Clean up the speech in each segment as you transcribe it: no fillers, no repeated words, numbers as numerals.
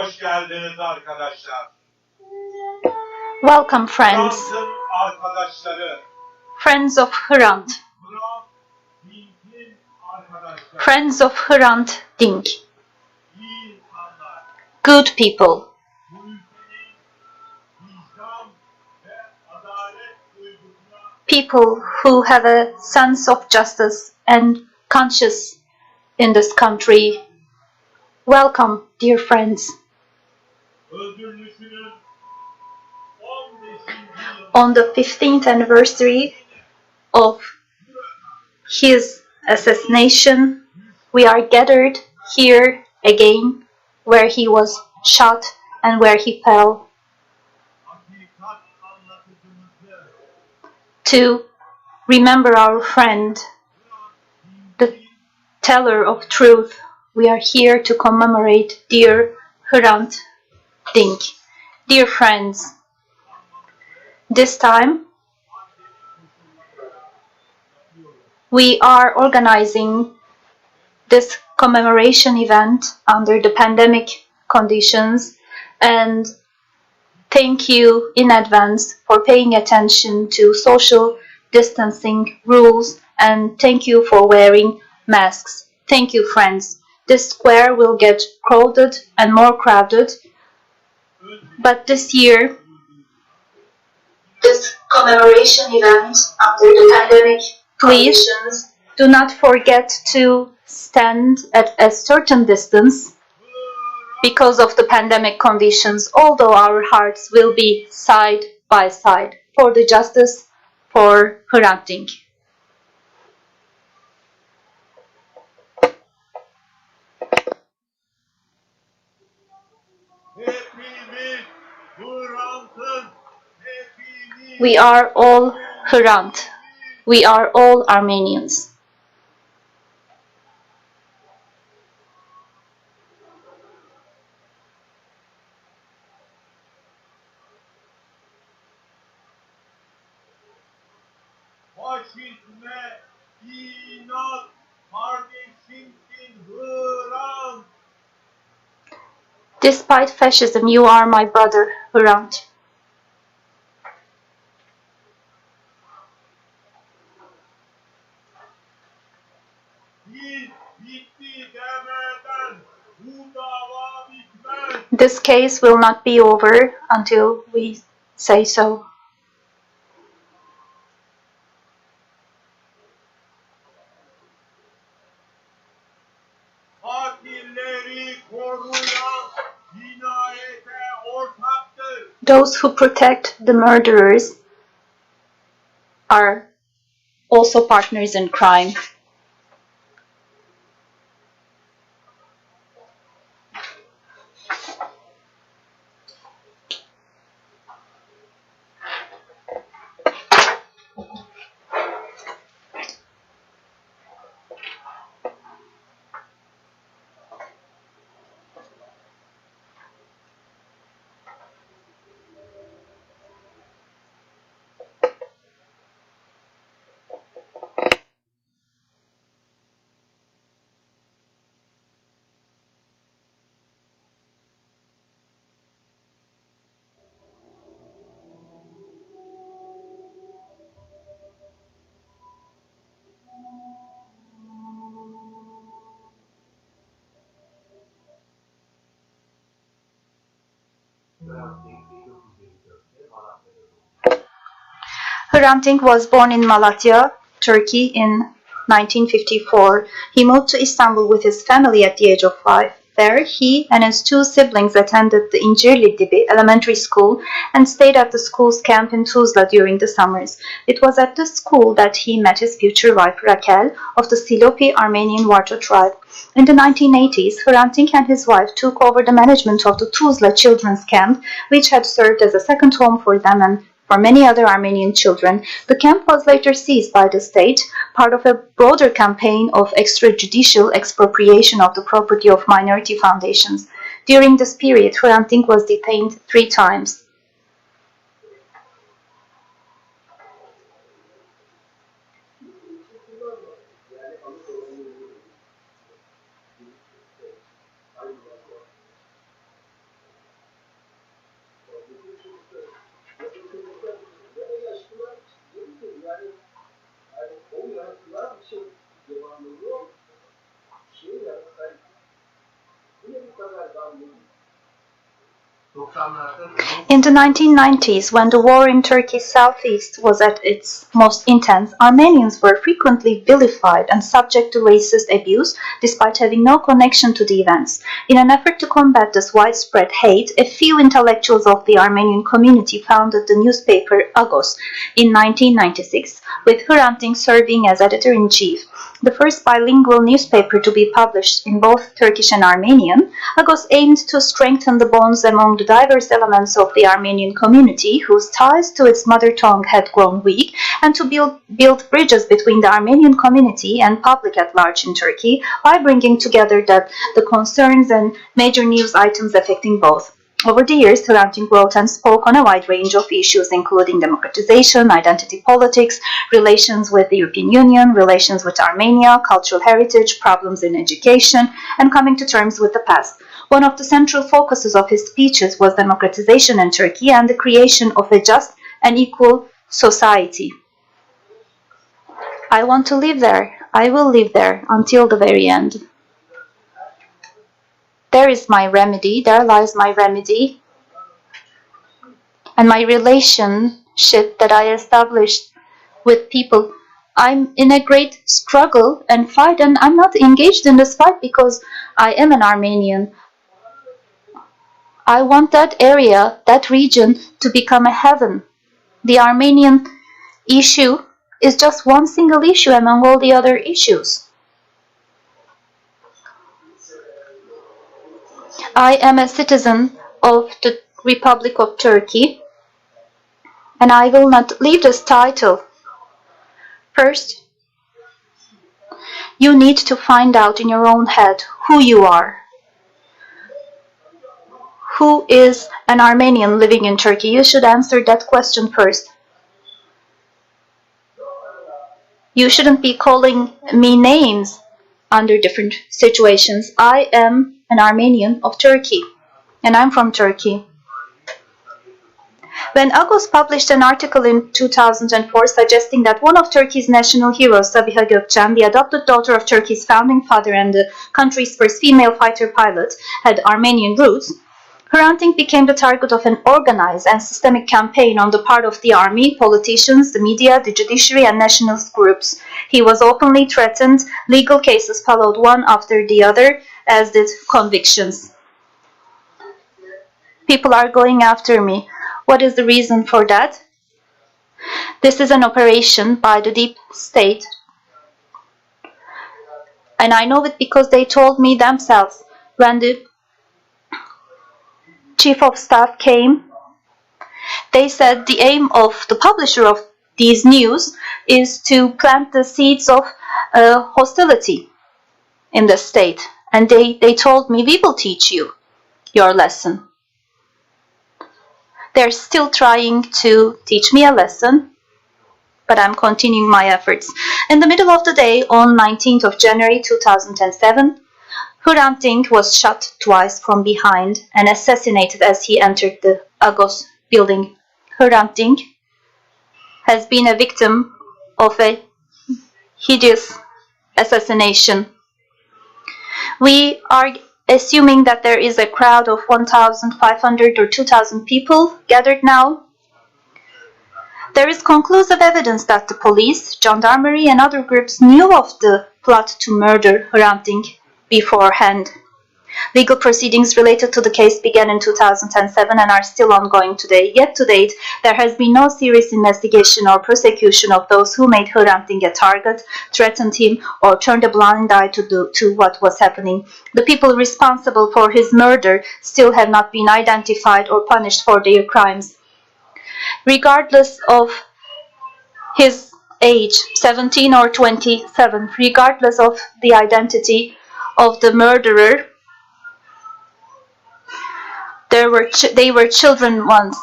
Hoş geldiniz arkadaşlar. Welcome, friends. Hrant'ın arkadaşları. Friends of Hrant. Hrant Dink'in arkadaşları. Friends of Hrant Dink. İyi insanlar. Good people. Bu ülkenin vicdan ve adalet duygusuna People who have a sense of justice and conscience in this country. Welcome, dear friends. öldürülüşünün 15. yılı On the 15th anniversary of his assassination, we are gathered here again where he was shot and where he fell hakikat anlatıcımızı to remember our friend, the teller of truth. We are here to commemorate dear Hrant Dink. Dear friends, this time we are organizing this commemoration event under the pandemic conditions, and thank you in advance for paying attention to social distancing rules, and thank you for wearing masks. Thank you, friends. This square will get crowded and more crowded, but this year, this commemoration event under the pandemic conditions, do not forget to stand at a certain distance because of the pandemic conditions, although our hearts will be side by side for the justice for Hrant Dink. hepimiz Hrant'ın hepimiz We are all Hrant. We are all Armenians. faşizme inat kardeşimsin Hrant. Despite fascism, you are my brother, Hrant. Biz bitti demeden bu dava bitmez. This case will not be over until we say so. Katilleri koruyan cinayete ortaktır. Those who protect the murderers are also partners in crime. Hrant Dink was born in Malatya, Turkey in 1954. He moved to Istanbul with his family at the age of 5. There, he and his two siblings attended the İncirli elementary school and stayed at the school's camp in Tuzla during the summers. It was at this school that he met his future wife Raquel of the Silopi Armenian Varto tribe. In the 1980s, Hrant Dink and his wife took over the management of the Tuzla children's camp, which had served as a second home for them and for many other Armenian children. The camp was later seized by the state, part of a broader campaign of extrajudicial expropriation of the property of minority foundations. During this period, Hrant Dink was detained 3 times. In the 1990s, when the war in Turkey's southeast was at its most intense, Armenians were frequently vilified and subject to racist abuse despite having no connection to the events. In an effort to combat this widespread hate, a few intellectuals of the Armenian community founded the newspaper Agos in 1996, with Hrant Dink serving as editor-in-chief. The first bilingual newspaper to be published in both Turkish and Armenian, Agos aimed to strengthen the bonds among the diverse elements of the Armenian community whose ties to its mother tongue had grown weak, and to build bridges between the Armenian community and public at large in Turkey by bringing together the concerns and major news items affecting both. Over the years, Hrant Dink wrote and spoke on a wide range of issues, including democratization, identity politics, relations with the European Union, relations with Armenia, cultural heritage, problems in education, and coming to terms with the past. One of the central focuses of his speeches was democratization in Turkey and the creation of a just and equal society. I want to live there. I will live there until the very end. There is my remedy, there lies my remedy, and my relationship that I established with people. I'm in a great struggle and fight, and I'm not engaged in this fight because I am an Armenian. I want that area, that region, to become a heaven. The Armenian issue is just one single issue among all the other issues. I am a citizen of the Republic of Turkey, and I will not leave this title. First, you need to find out in your own head who you are. Who is an Armenian living in Turkey? You should answer that question first. You shouldn't be calling me names under different situations. I am an Armenian of Turkey, and I'm from Turkey. When Agos published an article in 2004 suggesting that one of Turkey's national heroes, Sabiha Gökçen, the adopted daughter of Turkey's founding father and the country's first female fighter pilot, had Armenian roots, Hrant Dink became the target of an organized and systemic campaign on the part of the army, politicians, the media, the judiciary, and nationalist groups. He was openly threatened. Legal cases followed one after the other, as did convictions. People are going after me. What is the reason for that? This is an operation by the deep state. And I know it because they told me themselves when the chief of staff came. They said the aim of the publisher of these news is to plant the seeds of hostility in the state. And they told me, we will teach you your lesson. They're still trying to teach me a lesson, but I'm continuing my efforts. In the middle of the day, on 19th of January 2007, Hrant Dink was shot twice from behind and assassinated as he entered the Agos building. Hrant Dink has been a victim of a hideous assassination. We are assuming that there is a crowd of 1,500 or 2,000 people gathered now. There is conclusive evidence that the police, gendarmerie, and other groups knew of the plot to murder Hrant Dink beforehand. Legal proceedings related to the case began in 2007 and are still ongoing today. Yet to date, there has been no serious investigation or prosecution of those who made Hrant Dink a target, threatened him, or turned a blind eye to what was happening. The people responsible for his murder still have not been identified or punished for their crimes. Regardless of his age, 17 or 27, regardless of the identity of the murderer, they were children once.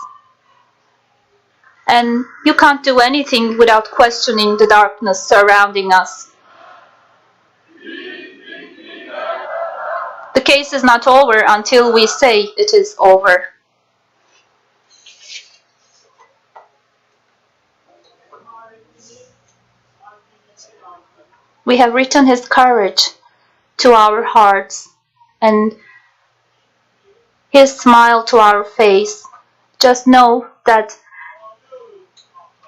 And you can't do anything without questioning the darkness surrounding us. The case is not over until we say it is over. We have written his courage to our hearts, and his smile to our face. Just know that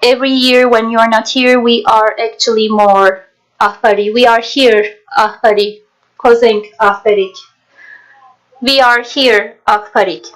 every year when you are not here, we are actually more ahbari. We are here ahbari. Kozeng ahbarik. We are here ahbarik.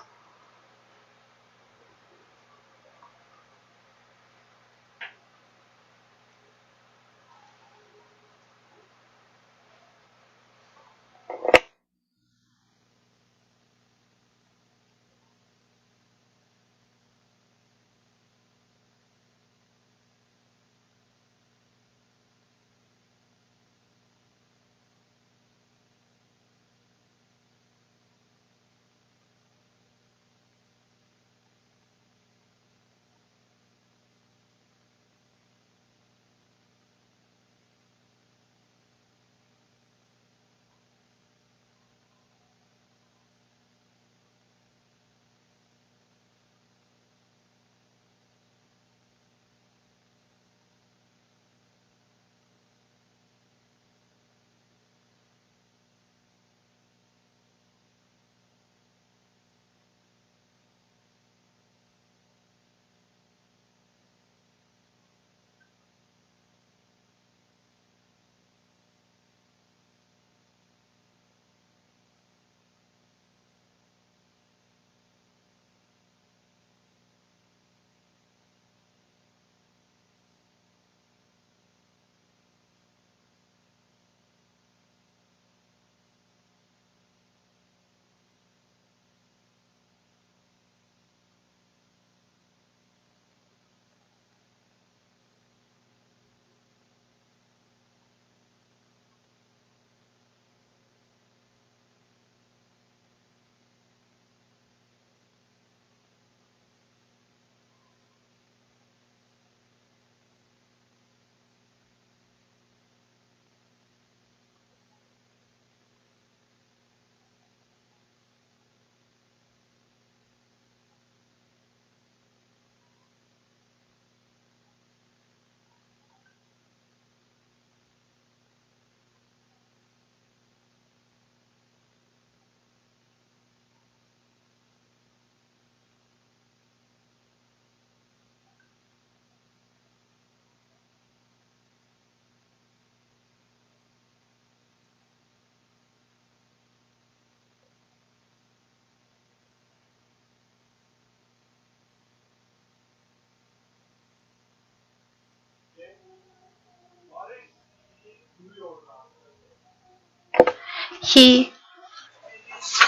He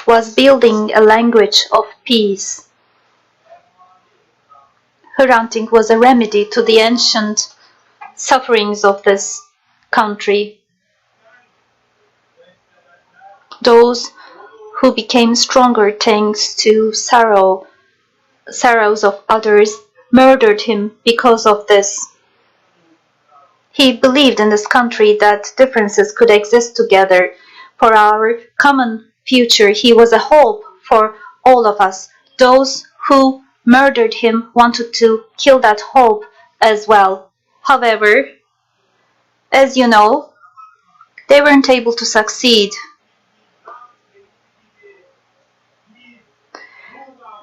was building a language of peace. Hrant Dink was a remedy to the ancient sufferings of this country. Those who became stronger thanks to sorrows of others murdered him because of this. He believed in this country that differences could exist together. For our common future, he was a hope for all of us. Those who murdered him wanted to kill that hope as well. However, as you know, they weren't able to succeed.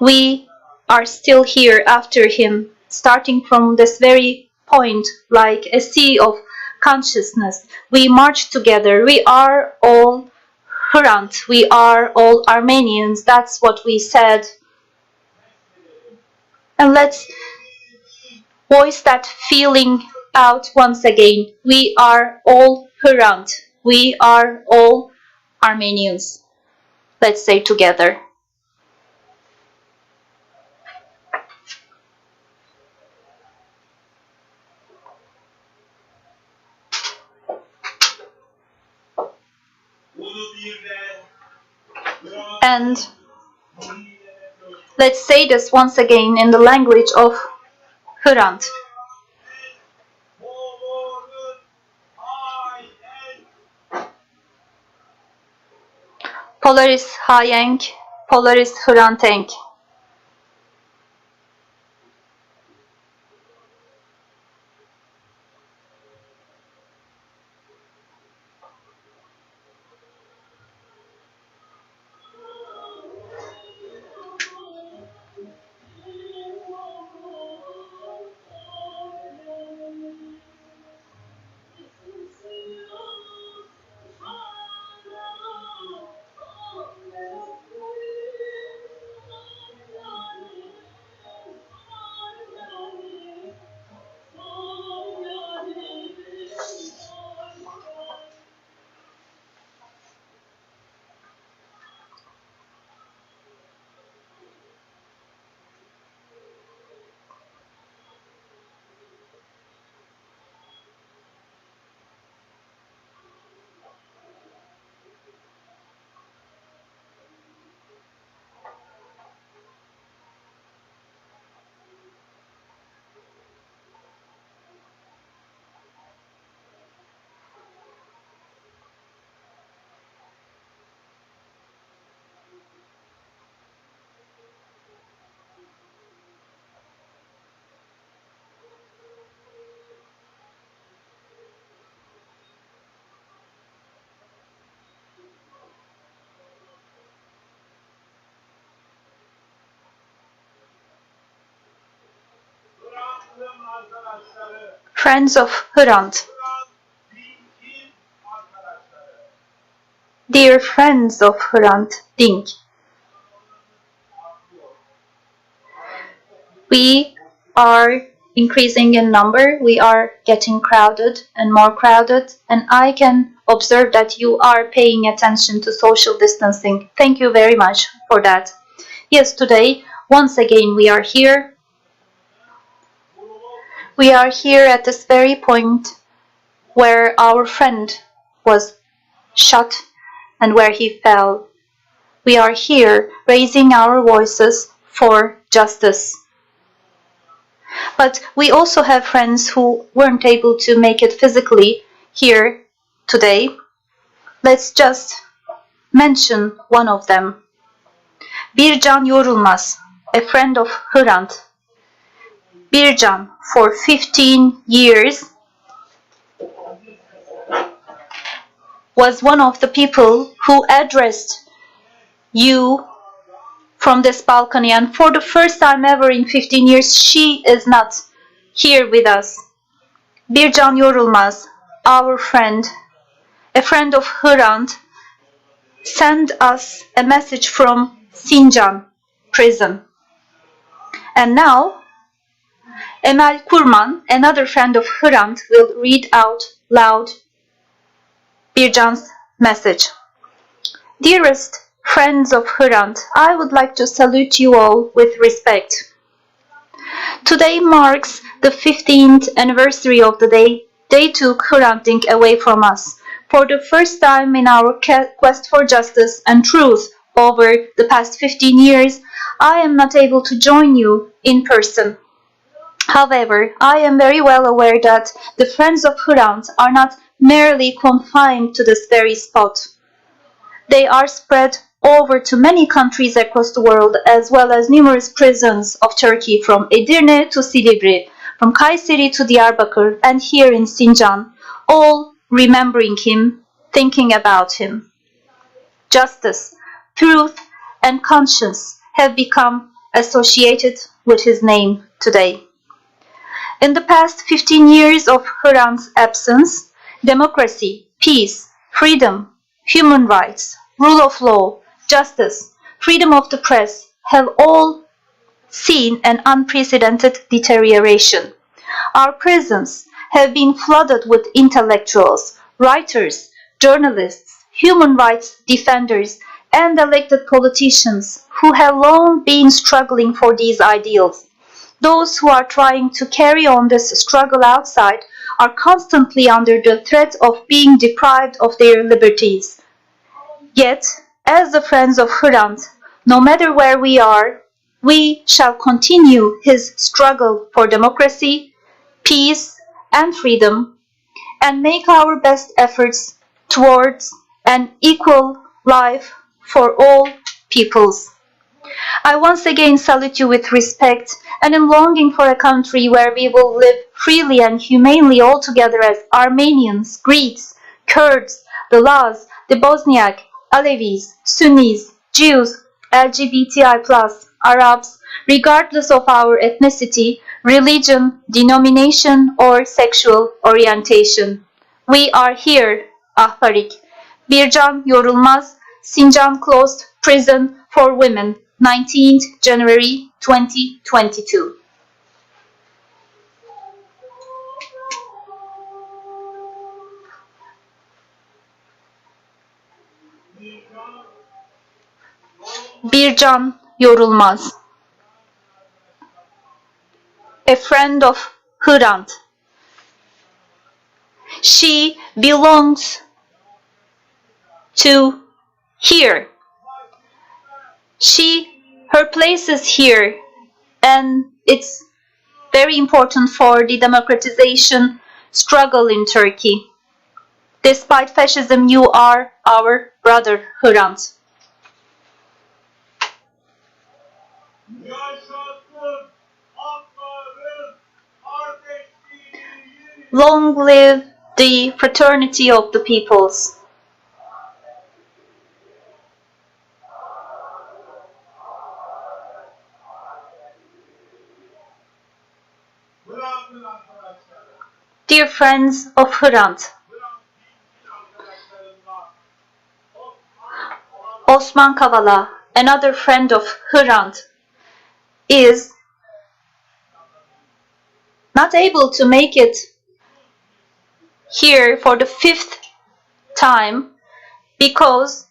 We are still here after him, starting from this very point, like a sea of consciousness. We march together. We are all Hrant. We are all Armenians. That's what we said. And let's voice that feeling out once again. We are all Hrant. We are all Armenians. Let's say together. And let's say this once again in the language of Hrant. Polaris hayeng, Polaris Hrantենք. arkadaşları, Friends of Hrant. Hrant Dink'in arkadaşları. Dear friends of Hrant Dink. We are increasing in number, we are getting crowded and more crowded, and I can observe that you are paying attention to social distancing. Thank you very much for that. Yes, today, once again, we are here. We are here at this very point where our friend was shot and where he fell. We are here raising our voices for justice. But we also have friends who weren't able to make it physically here today. Let's just mention one of them. Bircan Yorulmaz, a friend of Hrant. Bircan, for 15 years, was one of the people who addressed you from this balcony, and for the first time ever in 15 years, she is not here with us. Bircan Yorulmaz, our friend, a friend of Hrant, sent us a message from Sincan prison. And now, Emel Kurman, another friend of Hrant, will read out loud Bircan's message. Dearest friends of Hrant, I would like to salute you all with respect. Today marks the 15th anniversary of the day they took Hrant Dink away from us. For the first time in our quest for justice and truth over the past 15 years, I am not able to join you in person. However, I am very well aware that the friends of Hrant are not merely confined to this very spot. They are spread over to many countries across the world, as well as numerous prisons of Turkey, from Edirne to Silivri, from Kayseri to Diyarbakır, and here in Sincan, all remembering him, thinking about him. Justice, truth, and conscience have become associated with his name today. In the past 15 years of Hrant's absence, democracy, peace, freedom, human rights, rule of law, justice, freedom of the press have all seen an unprecedented deterioration. Our prisons have been flooded with intellectuals, writers, journalists, human rights defenders, and elected politicians who have long been struggling for these ideals. Those who are trying to carry on this struggle outside are constantly under the threat of being deprived of their liberties. Yet, as the friends of Hrant, no matter where we are, we shall continue his struggle for democracy, peace, and freedom, and make our best efforts towards an equal life for all peoples. I once again salute you with respect, and am longing for a country where we will live freely and humanely all together as Armenians, Greeks, Kurds, the Laz, the Bosniak, Alevis, Sunnis, Jews, LGBTI+, Arabs, regardless of our ethnicity, religion, denomination, or sexual orientation. We are here, Ahparik. Bircan Yorulmaz, Sincan Closed Prison for Women, 19th January 2022. Bircan Yorulmaz, a friend of Hrant. She belongs to here. Her place is here, and it's very important for the democratization struggle in Turkey. Despite fascism, you are our brother, Hrant. Long live the fraternity of the peoples. Hrant Bakın arkadaşlar. Dear friends of Hrant, Osman Kavala, another friend of Hrant, is not able to make it here for the 5th time because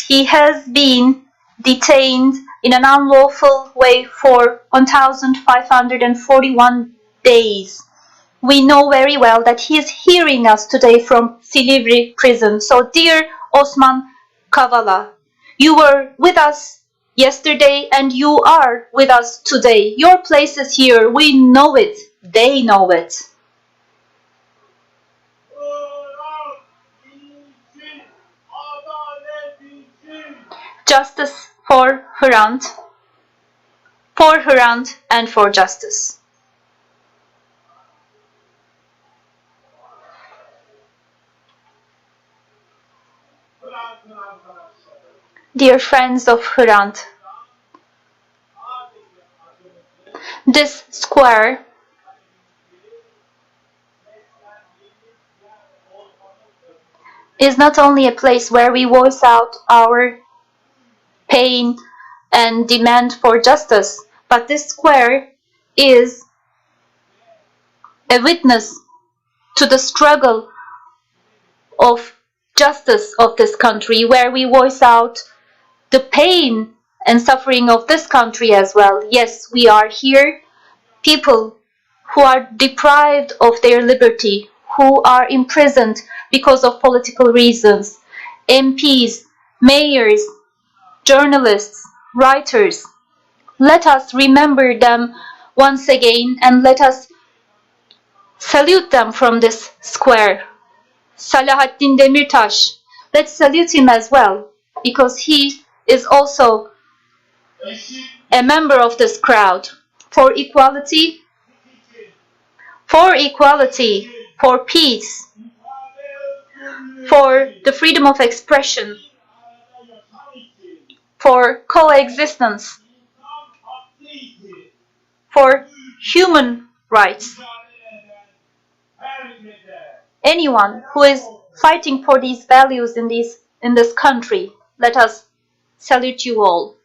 he has been detained in an unlawful way for 1,541 days. We know very well that he is hearing us today from Silivri prison. So dear Osman Kavala, you were with us yesterday and you are with us today. Your place is here. We know it. They know it. Irak için, adalet için. Justice for Hrant and for justice. Bırakın arkadaşlar. Dear friends of Hrant, this square is not only a place where we voice out our pain and demand for justice, but this square is a witness to the struggle of justice of this country, where we voice out the pain and suffering of this country as well. Yes, we are here, people who are deprived of their liberty, who are imprisoned because of political reasons, MPs, mayors, journalists, writers. Let us remember them once again and let us salute them from this square. Selahattin Demirtas, let's salute him as well, because he is also a member of this crowd. For equality, for peace, for the freedom of expression, for coexistence, for human rights. Anyone who is fighting for these values in this country, let us salute you all.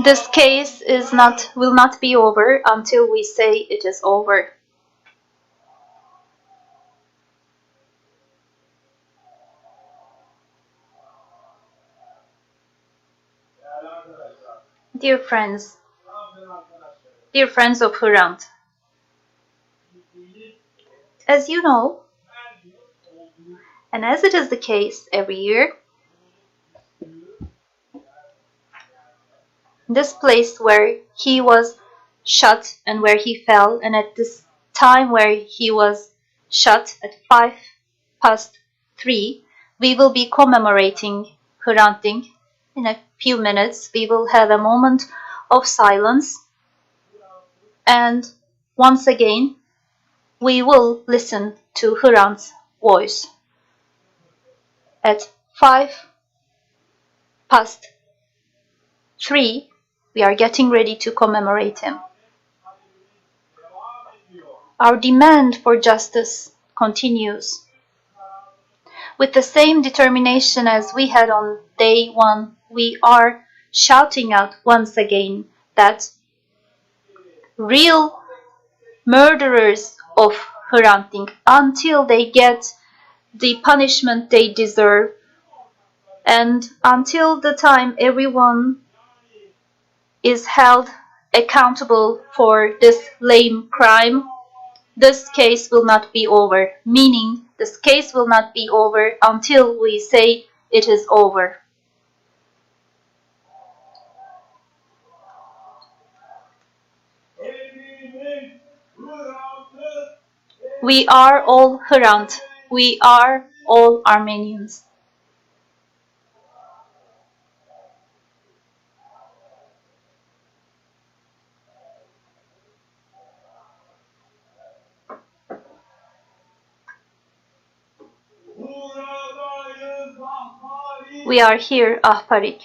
This case will not be over until we say it is over. Dear friends of Hrant, as you know, and as it is the case every year, this place where he was shot and where he fell, and at this time where he was shot at 3:05, we will be commemorating Hrant Dink. In a few minutes, we will have a moment of silence, and once again, we will listen to Hrant's voice. At 3:05, we are getting ready to commemorate him. Our demand for justice continues. With the same determination as we had on day one, we are shouting out once again that real murderers of Hrant Dink, until they get the punishment they deserve, and until the time everyone is held accountable for this lame crime, this case will not be over. Meaning, this case will not be over until we say it is over. We are all Hrant. We are all Armenians. We are here, ահպարիկ.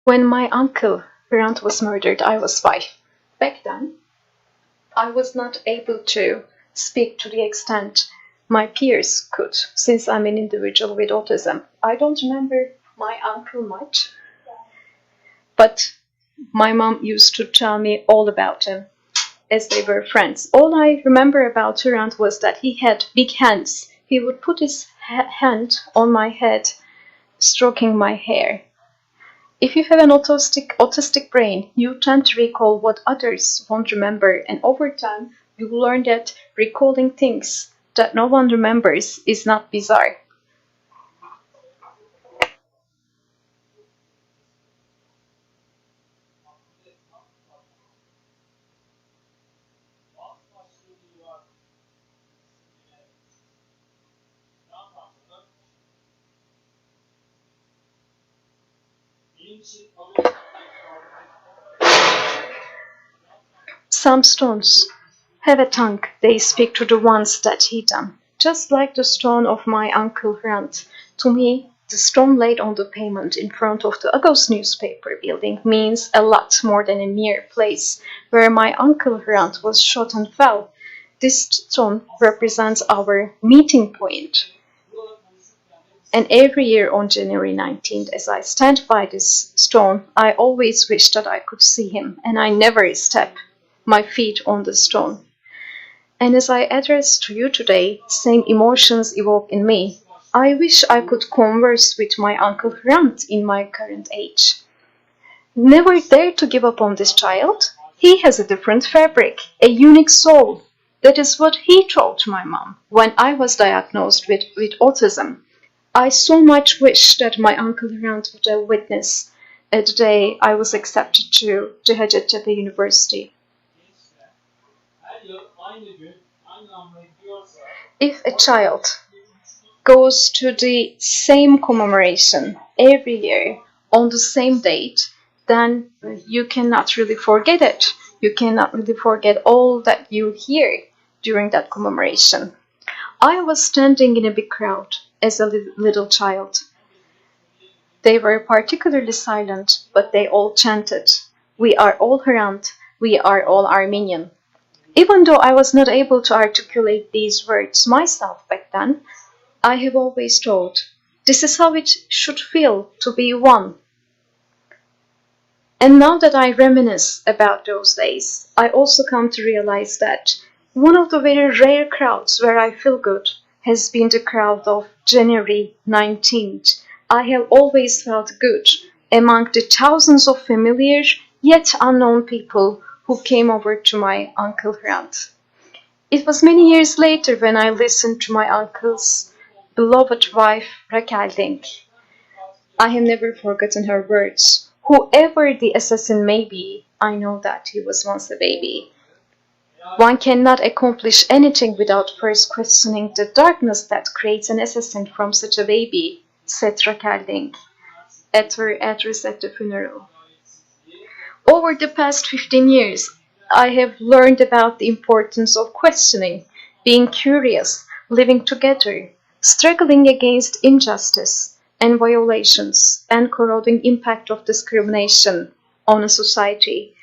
When my uncle Hrant was murdered, I was 5. Back then, I was not able to speak to the extent my peers could, since I'm an individual with autism. I don't remember my uncle much, but my mom used to tell me all about him, as they were friends. All I remember about Hrant was that he had big hands. He would put his hand on my head, stroking my hair. If you have an autistic brain, you tend to recall what others won't remember, and over time, you learn that recalling things that no one remembers is not bizarre. Some stones have a tongue, they speak to the ones that hit them. Just like the stone of my uncle Hrant. To me, the stone laid on the pavement in front of the Agos newspaper building means a lot more than a mere place where my uncle Hrant was shot and fell. This stone represents our meeting point. And every year on January 19th, as I stand by this stone, I always wish that I could see him, and I never step my feet on the stone. And as I address to you today, same emotions evoke in me. I wish I could converse with my uncle Hrant in my current age. Never dare to give up on this child. He has a different fabric, a unique soul. That is what he told my mom when I was diagnosed with autism. I so much wish that my uncle Hrant would have witnessed the day I was accepted to Hacettepe University. If a child goes to the same commemoration every year on the same date, then you cannot really forget it. You cannot really forget all that you hear during that commemoration. I was standing in a big crowd as a little child. They were particularly silent, but they all chanted, "We are all Hrant, we are all Armenian." Even though I was not able to articulate these words myself back then, I have always thought, this is how it should feel to be one. And now that I reminisce about those days, I also come to realize that one of the very rare crowds where I feel good has been the crowd of January 19th. I have always felt good among the thousands of familiar yet unknown people who came over to my uncle Hrant. It was many years later when I listened to my uncle's beloved wife, Hrant Dink. I have never forgotten her words. Whoever the assassin may be, I know that he was once a baby. One cannot accomplish anything without first questioning the darkness that creates an assassin from such a baby, said Hrant Dink at her address at the funeral. Over the past 15 years, I have learned about the importance of questioning, being curious, living together, struggling against injustice and violations, and corroding impact of discrimination on a society.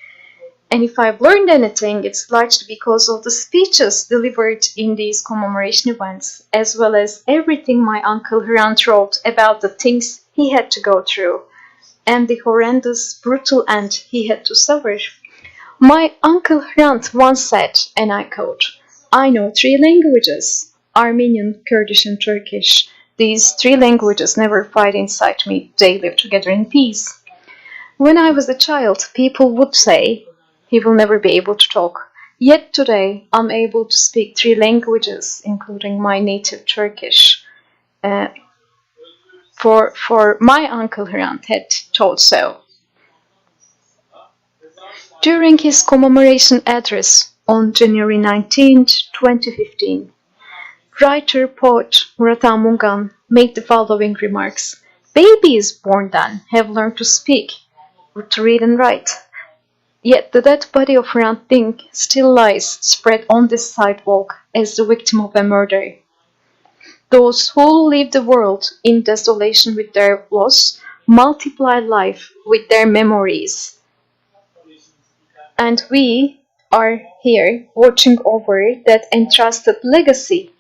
And if I've learned anything, it's largely because of the speeches delivered in these commemoration events, as well as everything my uncle Hrant wrote about the things he had to go through, and the horrendous, brutal end he had to suffer. My uncle Hrant once said, and I quote, "I know 3 languages, Armenian, Kurdish, and Turkish. These 3 languages never fight inside me, they live together in peace." When I was a child, people would say, he will never be able to talk. Yet today, I'm able to speak 3 languages, including my native Turkish. For my uncle Hrant had told so. During his commemoration address on January 19, 2015, writer poet Murata Mungan made the following remarks. Babies born then have learned to speak, to read and write. Yet the dead body of Hrant Dink still lies spread on this sidewalk as the victim of a murder. Those who leave the world in desolation with their loss multiply life with their memories. And we are here watching over that entrusted legacy.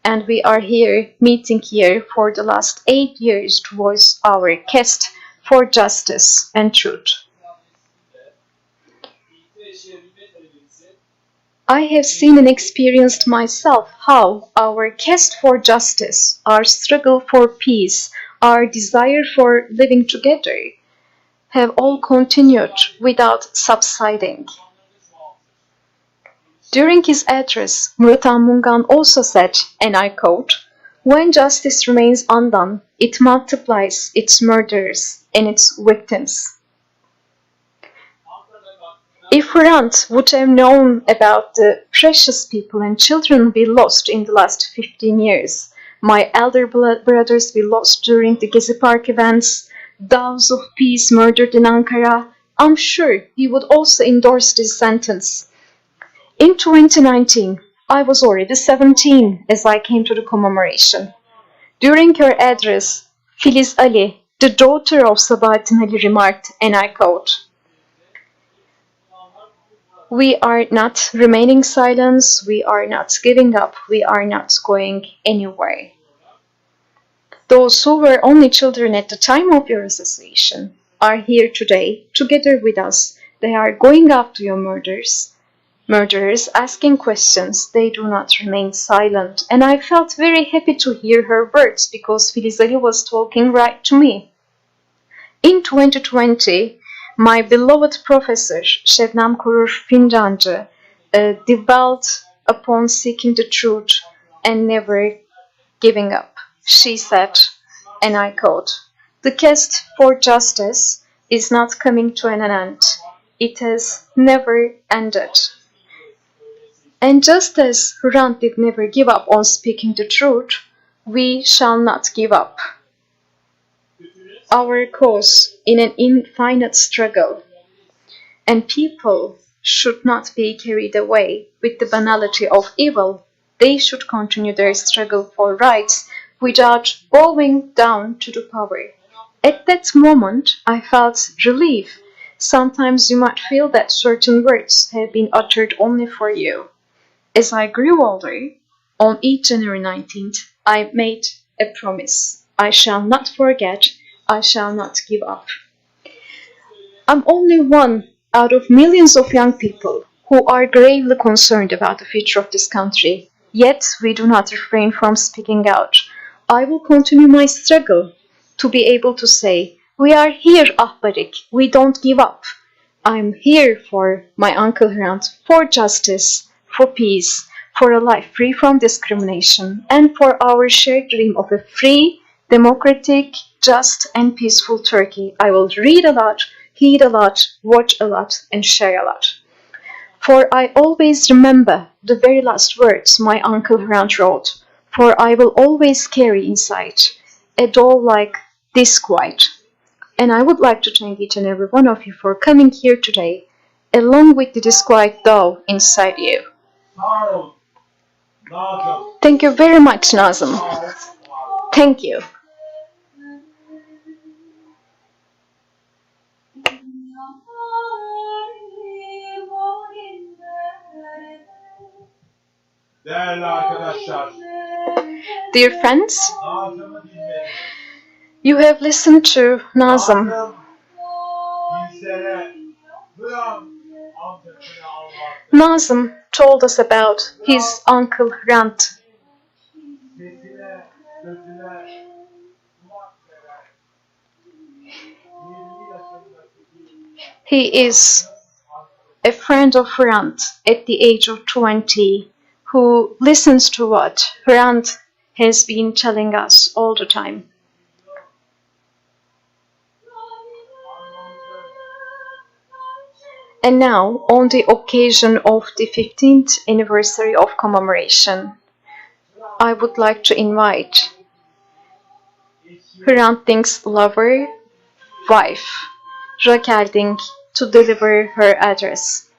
And we are here meeting here for the last 8 years to voice our quest for justice and truth. I have seen and experienced myself how our quest for justice, our struggle for peace, our desire for living together have all continued without subsiding. During his address, Hrant also said, and I quote, "When justice remains undone, it multiplies its murderers and its victims." If Hrant would have known about the precious people and children we lost in the last 15 years, my elder brothers we lost during the Gezi Park events, doves of peace murdered in Ankara, I'm sure he would also endorse this sentence. In 2019, I was already 17 as I came to the commemoration. During her address, Filiz Ali, the daughter of Sebat Building, remarked, and I quote, "We are not remaining silent, we are not giving up, we are not going anywhere." Those who were only children at the time of your assassination are here today, together with us. They are going after your murderers, asking questions. They do not remain silent. And I felt very happy to hear her words because Filiz Ali was talking right to me. In 2020, my beloved professor, Şebnem Korur Fincancı, dwelt upon seeking the truth and never giving up. She said, and I quote, "The quest for justice is not coming to an end. It has never ended." And just as Hrant did never give up on speaking the truth, we shall not give up our cause in an infinite struggle. And people should not be carried away with the banality of evil. They should continue their struggle for rights without bowing down to the power. At that moment, I felt relief. Sometimes you might feel that certain words have been uttered only for you. As I grew older, on each January 19th, I made a promise. I shall not forget, I shall not give up. I'm only one out of millions of young people who are gravely concerned about the future of this country. Yet we do not refrain from speaking out. I will continue my struggle to be able to say, "We are here, Ahbarik, we don't give up." I'm here for my Uncle Hrant, for justice, for peace, for a life free from discrimination, and for our shared dream of a free, democratic, just, and peaceful Turkey. I will read a lot, heed a lot, watch a lot, and share a lot. For I always remember the very last words my Uncle Hrant wrote, for I will always carry inside a doll like this quiet. And I would like to thank each and every one of you for coming here today, along with the disquiet doll inside you. Thank you very much, Nazım. Thank you. Değerli arkadaşlar, Dear friends, Nazım'ı dinleyin. you have listened to Nazım. Nazım bizlere Hrant amcasını anlattı. Nazım told us about his Uncle Hrant. Sesine, sözüne kulak veren 20 yaşındaki He is a friend of Hrant at the age of 20 who listens to what Hrant has been telling us all the time. And now, on the occasion of the 15th anniversary of Commemoration, I would like to invite Hrant Dink's lover, wife, Raquel Dink, to deliver her address.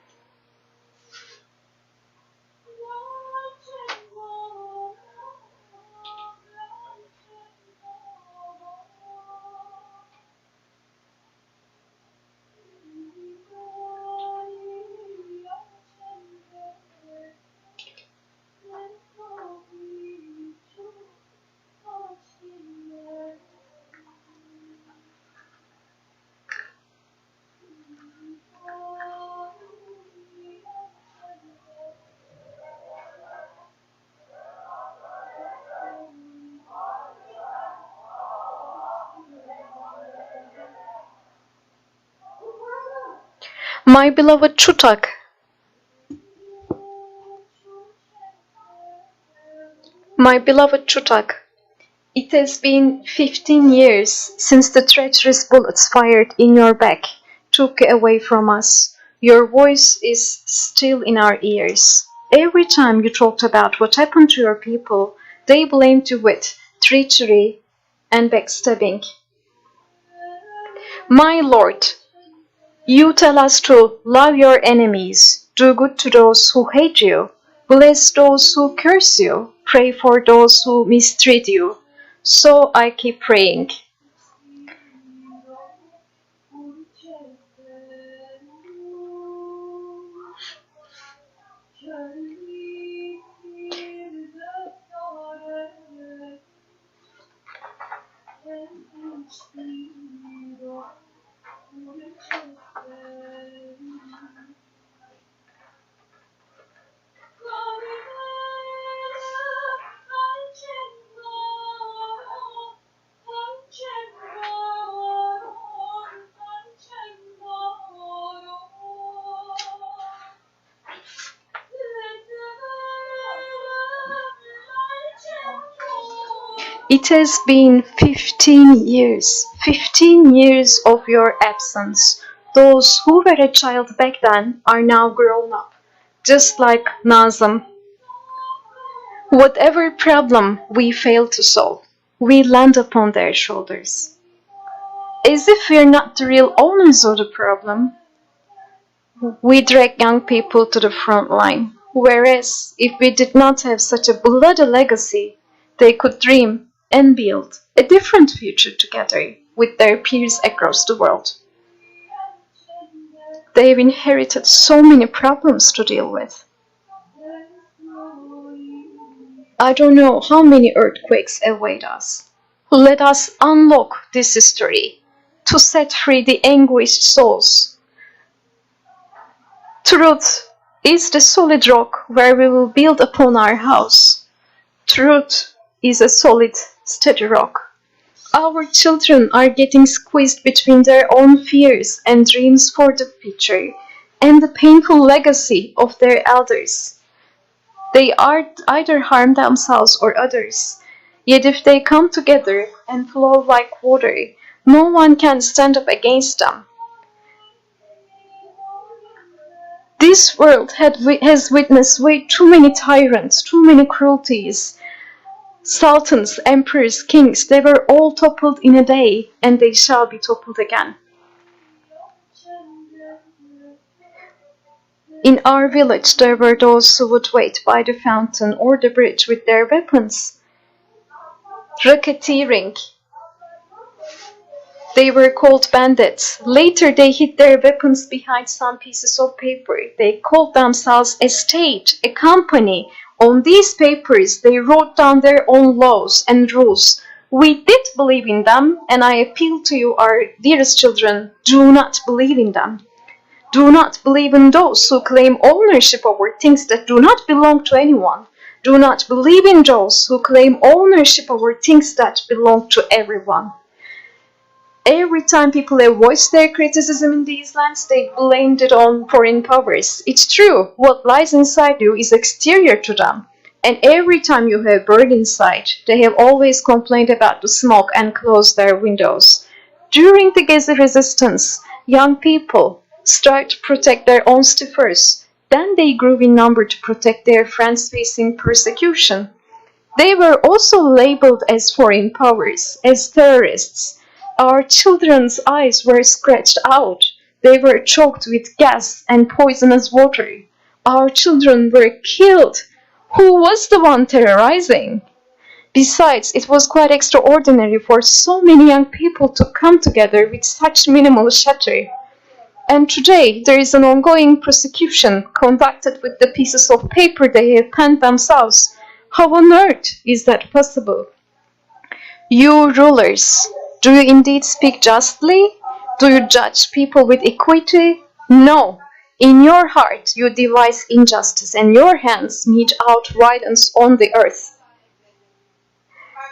My beloved Chutak, my beloved Chutak, it has been 15 years since the treacherous bullets fired in your back took away from us. Your voice is still in our ears. Every time you talked about what happened to your people, they blamed you with treachery and backstabbing. My Lord, you tell us to love your enemies, do good to those who hate you, bless those who curse you, pray for those who mistreat you. So I keep praying. It has been 15 years of your absence. Those who were a child back then are now grown up, just like Nazım. Whatever problem we fail to solve, we land upon their shoulders. As if we're not the real owners of the problem, we drag young people to the front line. Whereas, if we did not have such a bloody legacy, they could dream and build a different future together with their peers across the world. They've inherited so many problems to deal with. I don't know how many earthquakes await us. Let us unlock this history to set free the anguished souls. Truth is the solid rock where we will build upon our house. Truth is a solid, steady rock. Our children are getting squeezed between their own fears and dreams for the future and the painful legacy of their elders. They either harm themselves or others. Yet if they come together and flow like water, no one can stand up against them. This world has witnessed way too many tyrants, too many cruelties. Sultans, emperors, kings, they were all toppled in a day, and they shall be toppled again. In our village there were those who would wait by the fountain or the bridge with their weapons, racketeering. They were called bandits. Later they hid their weapons behind some pieces of paper. They called themselves a state, a company. On these papers they wrote down their own laws and rules. We did believe in them, and I appeal to you, our dearest children, do not believe in them. Do not believe in those who claim ownership over things that do not belong to anyone. Do not believe in those who claim ownership over things that belong to everyone. Every time people have voiced their criticism in these lands, they blamed it on foreign powers. It's true, what lies inside you is exterior to them. And every time you have burned inside, they have always complained about the smoke and closed their windows. During the Gezi resistance, young people started to protect their own city first. Then they grew in number to protect their friends facing persecution. They were also labeled as foreign powers, as terrorists. Our children's eyes were scratched out. They were choked with gas and poisonous water. Our children were killed. Who was the one terrorizing? Besides, it was quite extraordinary for so many young people to come together with such minimal shelter. And today, there is an ongoing prosecution conducted with the pieces of paper they have penned themselves. How on earth is that possible? You rulers, do you indeed speak justly? Do you judge people with equity? No. In your heart you devise injustice, and your hands mete out violence on the earth.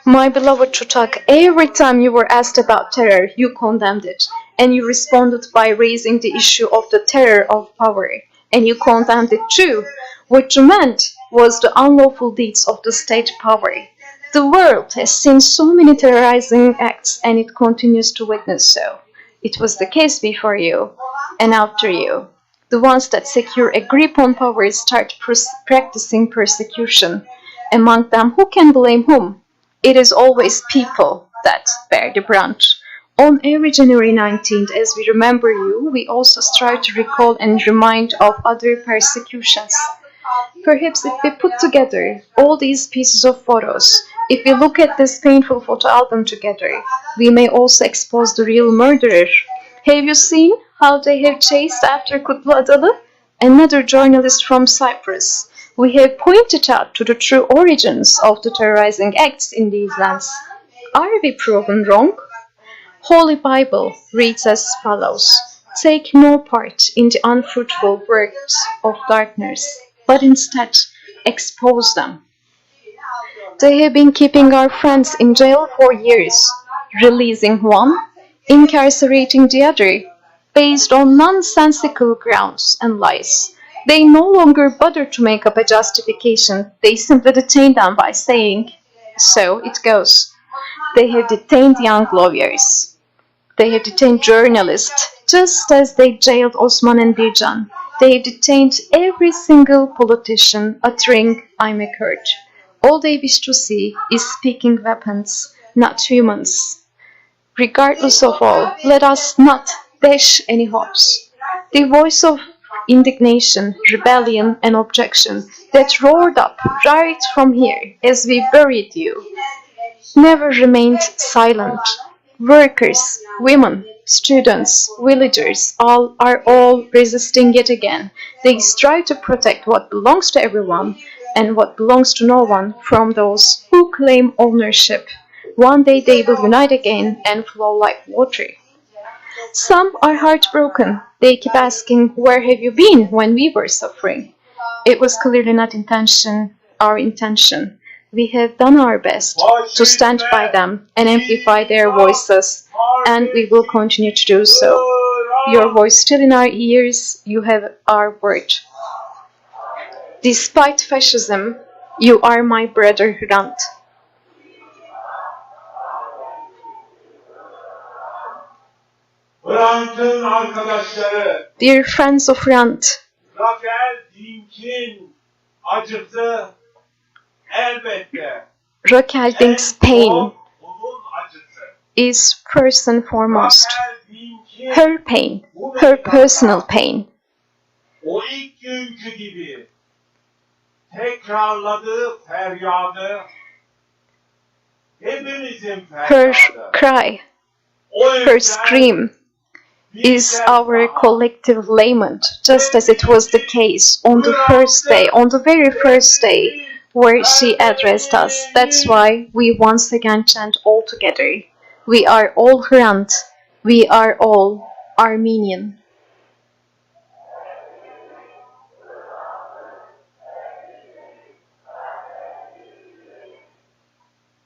My beloved Chutak, every time you were asked about terror, you condemned it. and you responded by raising the issue of the terror of power, and you condemned it too. What you meant was the unlawful deeds of the state power. The world has seen so many terrorizing acts, and it continues to witness so. It was the case before you, and after you. The ones that secure a grip on power start practicing persecution. Among them, who can blame whom? It is always people that bear the brunt. On every January 19th, as we remember you, we also strive to recall and remind of other persecutions. Perhaps if we put together all these pieces of photos, if we look at this painful photo album together, we may also expose the real murderer. Have you seen how they have chased after Kutlu Adalı, another journalist from Cyprus? We have pointed out to the true origins of the terrorizing acts in these lands. Are we proven wrong? Holy Bible reads as follows: take no part in the unfruitful works of darkness, but instead expose them. They have been keeping our friends in jail for years, releasing one, incarcerating the other, based on nonsensical grounds and lies. They no longer bother to make up a justification. They simply detain them by saying, "So it goes." They have detained young lawyers. They have detained journalists, just as they jailed Osman and Bircan. They have detained every single politician uttering, "I'm a Kurd." All they wish to see is speaking weapons, not humans. Regardless of all, let us not dash any hopes. The voice of indignation, rebellion, and objection that roared up right from here as we buried you never remained silent. Workers, women, students, villagers are all resisting yet again. They strive to protect what belongs to everyone and what belongs to no one from those who claim ownership. One day they will unite again and flow like water. Some are heartbroken. They keep asking, "Where have you been when we were suffering?" It was clearly not our intention. We have done our best to stand by them and amplify their voices, and we will continue to do so. Your voice still in our ears, you have our word. Despite fascism, you are my brother Hrant. Hrant'ın arkadaşları, Dear friends of Hrant, Hrant Dink'in acısı elbette. Hrant Dink's pain Onun acısı. is first and foremost Hrant Dink'in her pain, her personal pain. o ilk günkü gibi tekrarladığı feryadı, hepimizin Her feryadı. cry, O her yüzden scream is bizler our collective lament, just as it was the case on the first day, on the very first day where she addressed us. That's why we once again chant all together. We are all Hrant, we are all Armenian.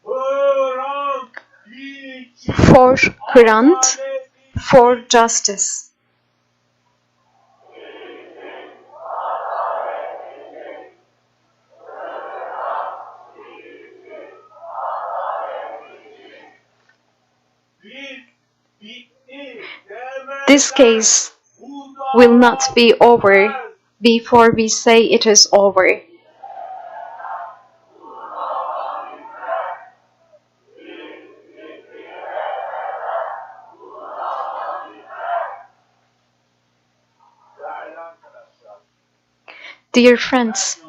Hrant Dink For Hrant, for justice. This case will not be over before we say it is over. Dear friends,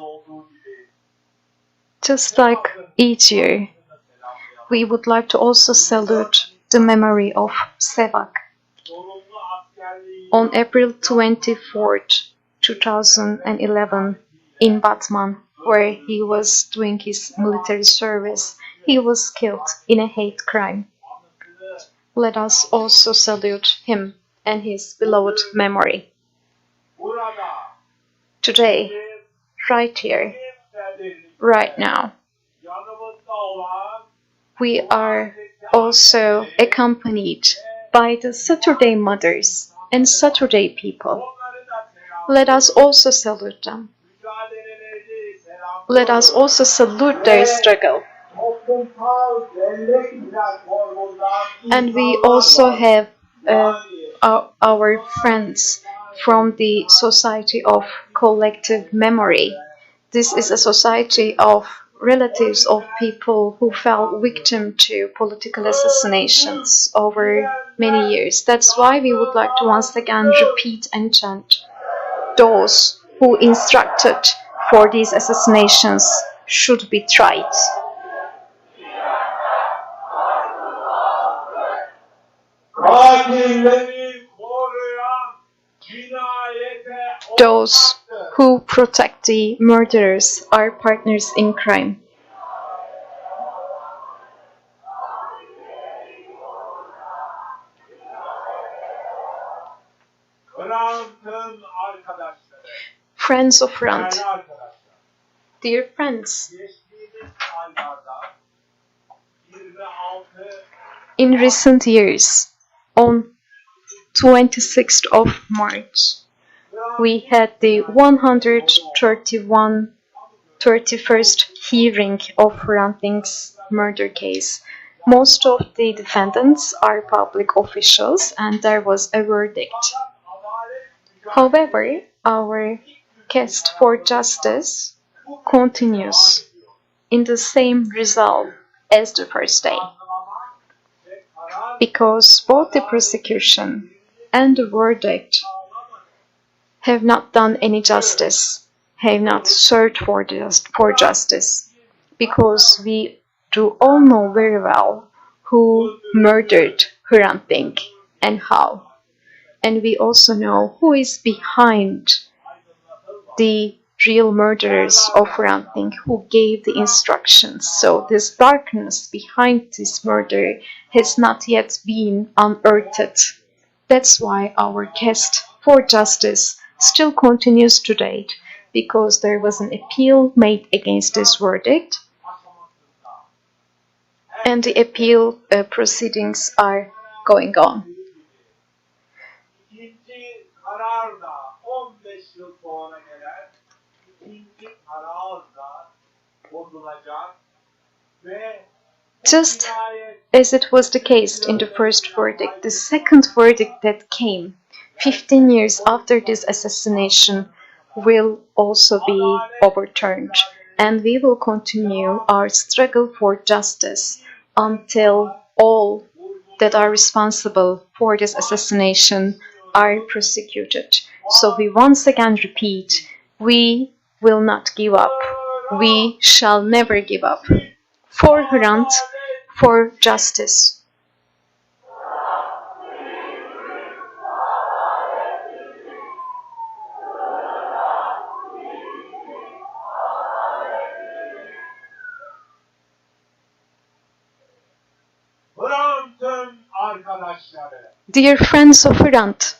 just like each year, we would like to also salute the memory of Sebat. On April 24th, 2011, in Batman, where he was doing his military service, he was killed in a hate crime. Let us also salute him and his beloved memory. Today, right here, right now, we are also accompanied by the Saturday mothers and Saturday people. Let us also salute them. Let us also salute their struggle. And we also have our friends from the Society of Collective Memory. This is a society of relatives of people who fell victim to political assassinations over many years. That's why we would like to once again repeat and chant. Those who instructed for these assassinations should be tried. Those who protect the murderers are partners in crime. Friends of Hrant, dear friends, in recent years, on 26th of March, we had the 131st hearing of Hrant Dink's murder case. Most of the defendants are public officials and there was a verdict. However, our quest for justice continues in the same resolve as the first day. Because both the prosecution and the verdict have not done any justice, have not searched for justice, because we do all know very well who murdered Hrant Dink and how. And we also know who is behind the real murderers of Hrant Dink, who gave the instructions. So this darkness behind this murder has not yet been unearthed. That's why our quest for justice still continues to date, because there was an appeal made against this verdict, and the appeal proceedings are going on. Just as it was the case in the first verdict, the second verdict that came 15 years after this assassination will also be overturned, and we will continue our struggle for justice until all that are responsible for this assassination are prosecuted. So we once again repeat, we will not give up. We shall never give up. For Hrant, for justice. Dear friends of Hrant,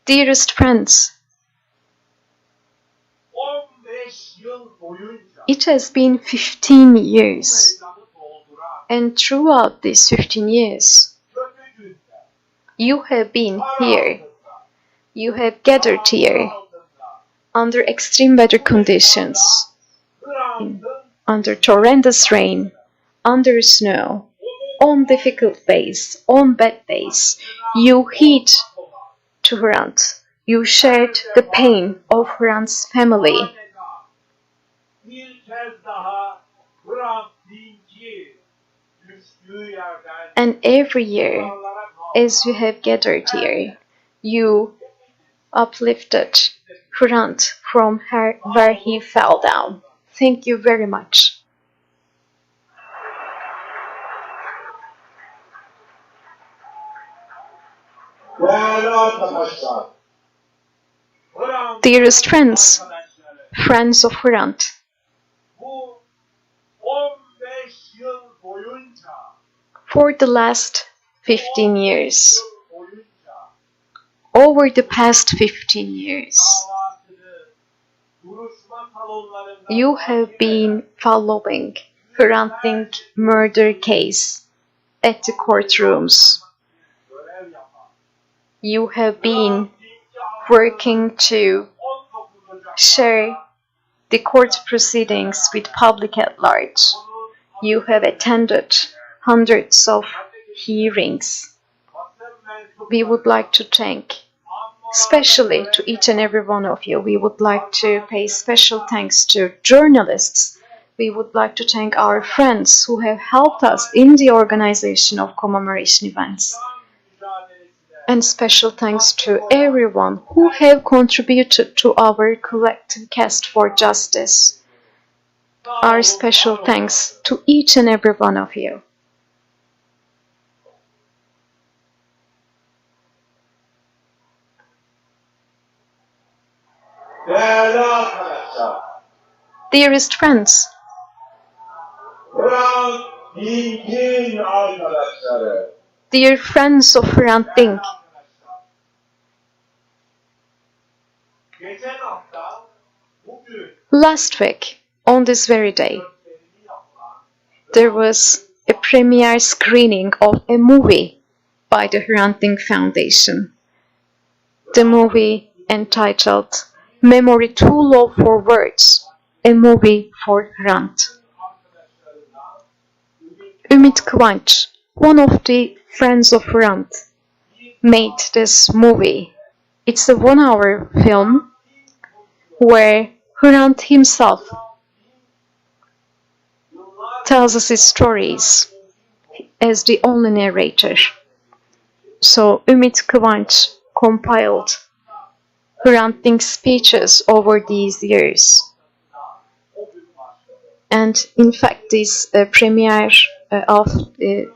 dearest friends, it has been 15 years, and throughout these 15 years, you have been here, you have gathered here, under extreme weather conditions, under horrendous rain, under snow, on difficult days, on bad days. You heed to Hrant. You shared the pain of Hrant's family. And every year, as you have gathered here, you uplifted Hrant from where he fell down. Thank you very much. Dearest friends, friends of Hrant, for the last 15 years, over the past 15 years, you have been following Hrant Dink murder case at the courtrooms, you have been working to share the court proceedings with public at large. You have attended hundreds of hearings. We would like to thank, especially to each and every one of you. We would like to pay special thanks to journalists. We would like to thank our friends who have helped us in the organization of commemoration events. And special thanks to everyone who have contributed to our collective quest for justice. Our special thanks to each and every one of you. Değerli arkadaşlar, Dearest friends, Hrant Dink'in arkadaşları, dear friends of Hrant Dink, geçen hafta bugün last week, on this very day, there was a premiere screening of a movie by the Hrant Dink Foundation. The movie entitled Memory Too Low for Words, a movie for Hrant. Ümit Kıvanç, one of the friends of Hrant, made this movie. It's a 1-hour film where Hrant himself tells us his stories as the only narrator. So Ümit Kıvanç compiled Hrant Dink's speeches over these years. And in fact, this premiere of the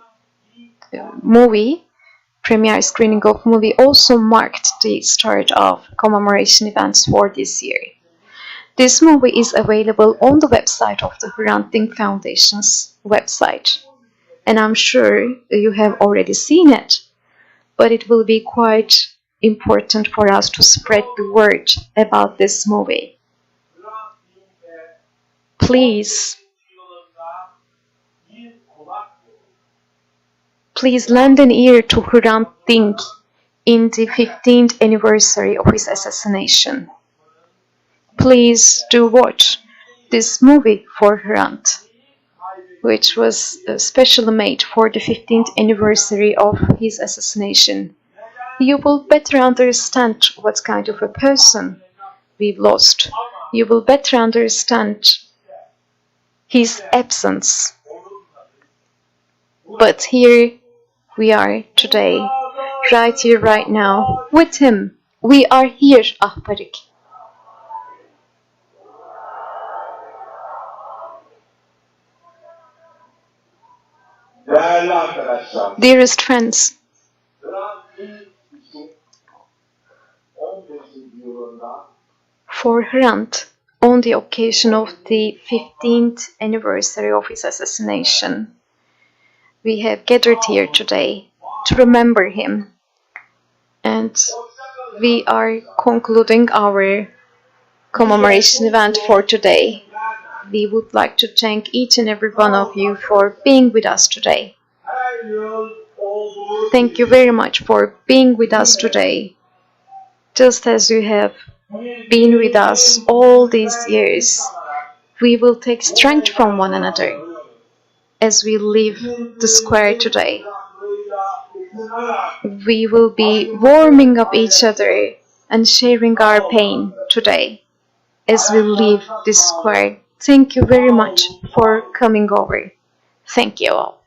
premiere screening of movie also marked the start of commemoration events for this year. This movie is available on the website of the Hrant Dink Foundation's website. And I'm sure you have already seen it, but it will be quite important for us to spread the word about this movie. Please lend an ear to Hrant Dink in the 15th anniversary of his assassination. Please do watch this movie for Hrant, which was specially made for the 15th anniversary of his assassination. You will better understand what kind of a person we've lost. You will better understand his absence. But here we are today, right here, right now, with him. We are here, Ahbarik. değerli arkadaşlar, Dearest friends, Hrant Dink'in 15. yılında for Hrant, on the occasion of the 15th anniversary of his assassination, we have gathered here today to remember him. And we are concluding our commemoration event for today. We would like to thank each and every one of you for being with us today. her yıl olduğu Thank you very much for being with us today. Just as you have been with us all these years, we will take strength from one another as we leave the square today. We will be warming up each other and sharing our pain today as we leave this square. Thank you very much for coming over. Thank you all.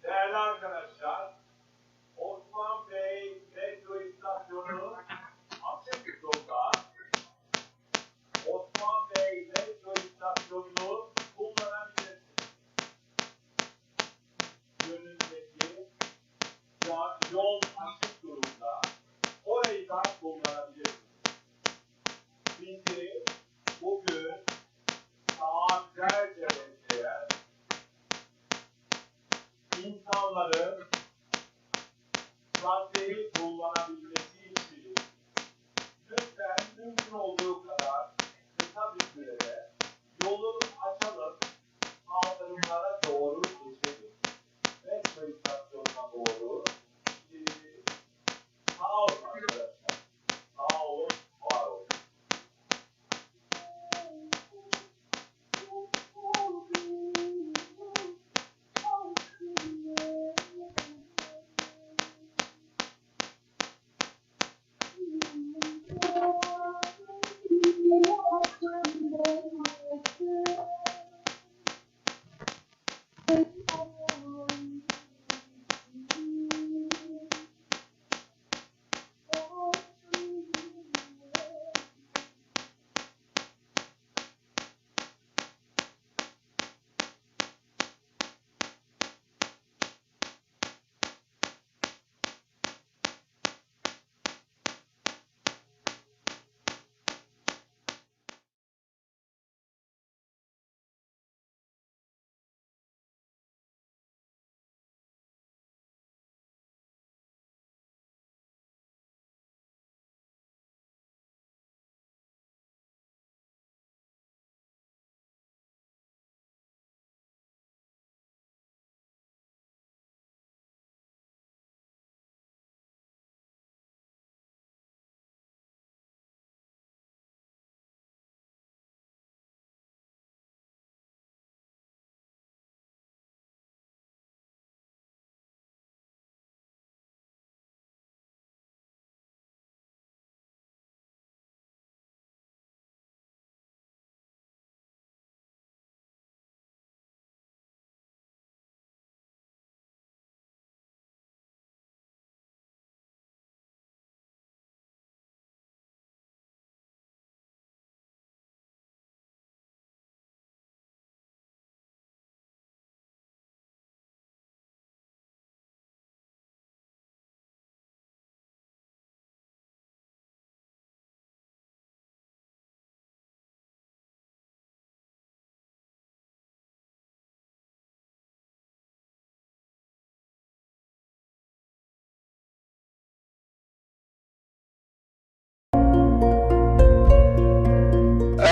Değerli arkadaşlar, Osman Bey metro istasyonu açık sokağı. Osman Bey metro istasyonunu kullanabilirsiniz. Yönündeki yol açık durumda. Orayı da kullanabilirsiniz. Bizi bugün saatlerce bekleyen insanların raddeyi kullanabilmesi için lütfen mümkün olduğu kadar kısa bir sürede yolu açalım, kaldırımlara doğru geçelim. Metro istasyonuna doğru. Sağ olun arkadaşlar. Sağ olun, var olun.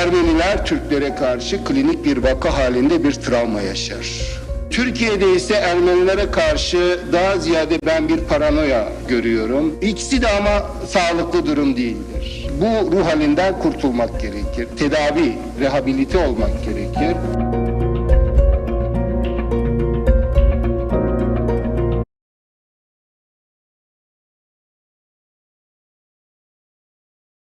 Ermeniler Türklere karşı klinik bir vaka halinde bir travma yaşar. Türkiye'de ise Ermenilere karşı daha ziyade ben bir paranoya görüyorum. İkisi de ama sağlıklı durum değildir. Bu ruh halinden kurtulmak gerekir. Tedavi, rehabilite olmak gerekir.